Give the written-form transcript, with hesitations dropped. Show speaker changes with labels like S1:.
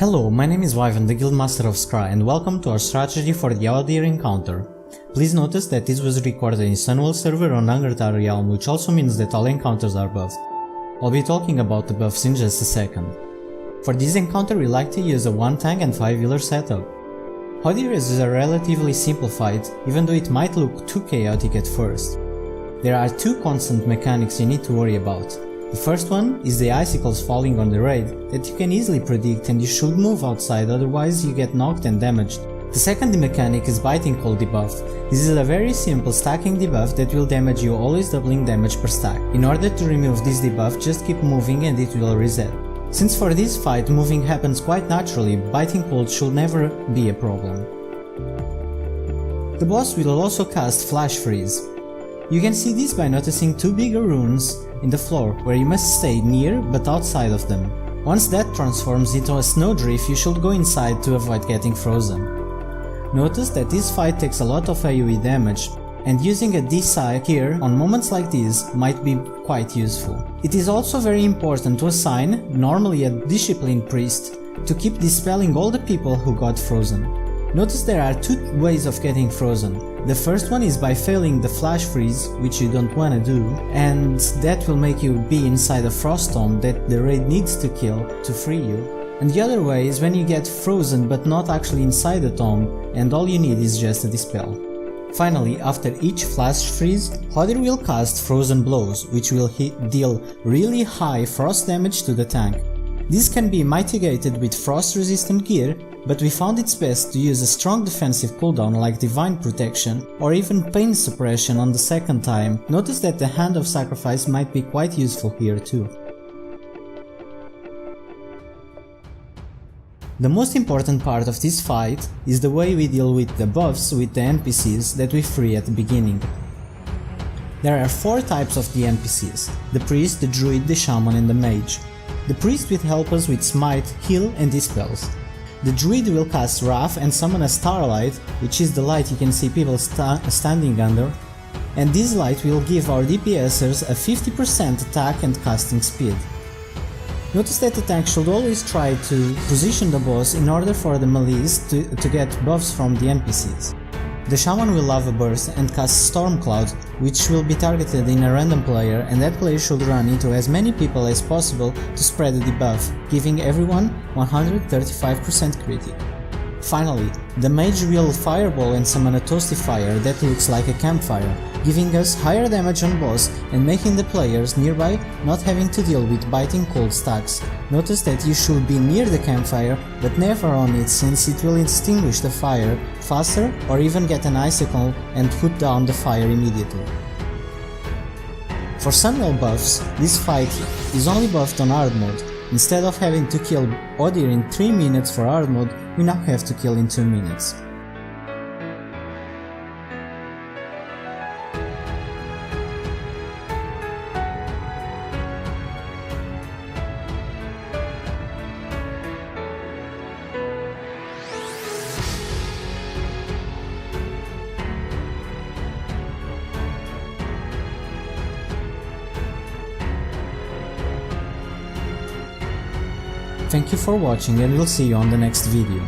S1: Hello, my name is Wyvern, the Guildmaster of Skra, and welcome to our strategy for the Hodir encounter. Please notice that this was recorded in Sunwell server on Angrathar realm, which also means that all encounters are buffed. I'll be talking about the buffs in just a second. For this encounter we like to use a 1 tank and 5 healer setup. Hodir is a relatively simplified, even though it might look too chaotic at first. There are 2 constant mechanics you need to worry about. The first one is the icicles falling on the raid that you can easily predict and you should move outside, otherwise you get knocked and damaged. The second mechanic is biting cold debuff. This is a very simple stacking debuff that will damage you, always doubling damage per stack. In order to remove this debuff, just keep moving and it will reset. Since for this fight moving happens quite naturally, biting cold should never be a problem. The boss will also cast Flash Freeze. You can see this by noticing 2 bigger runes in the floor, where you must stay near but outside of them. Once that transforms into a snowdrift, you should go inside to avoid getting frozen. Notice that this fight takes a lot of AoE damage, and using a D-Psy here on moments like these might be quite useful. It is also very important to assign, normally a Disciplined Priest, to keep dispelling all the people who got frozen. Notice there are 2 ways of getting frozen. The first one is by failing the Flash Freeze, which you don't wanna do, and that will make you be inside a Frost Tomb that the raid needs to kill to free you. And the other way is when you get frozen but not actually inside the tomb, and all you need is just a dispel. Finally, after each Flash Freeze, Hodir will cast Frozen Blows, which will deal really high frost damage to the tank. This can be mitigated with frost resistant gear, but we found it's best to use a strong defensive cooldown like Divine Protection or even Pain Suppression on the second time. Notice that the Hand of Sacrifice might be quite useful here too. The most important part of this fight is the way we deal with the buffs with the NPCs that we free at the beginning. There are 4 types of the NPCs: the Priest, the Druid, the Shaman and the Mage. The Priest will help us with Smite, Heal and Dispels. The Druid will cast Wrath and summon a Starlight, which is the light you can see people standing under, and this light will give our DPSers a 50% attack and casting speed. Notice that the tank should always try to position the boss in order for the melees to get buffs from the NPCs. The Shaman will Lava Burst and cast Storm Cloud, which will be targeted in a random player, and that player should run into as many people as possible to spread the debuff, giving everyone 135% critic. Finally, the Mage will Fireball and summon a Toasty Fire that looks like a campfire, giving us higher damage on boss and making the players nearby not having to deal with biting cold stacks. Notice that you should be near the campfire but never on it, since it will extinguish the fire faster or even get an icicle and put down the fire immediately. For Sunwell buffs, this fight is only buffed on hard mode. Instead of having to kill Hodir in 3 minutes for hard mode, we now have to kill in 2 minutes. Thank you for watching and we'll see you on the next video.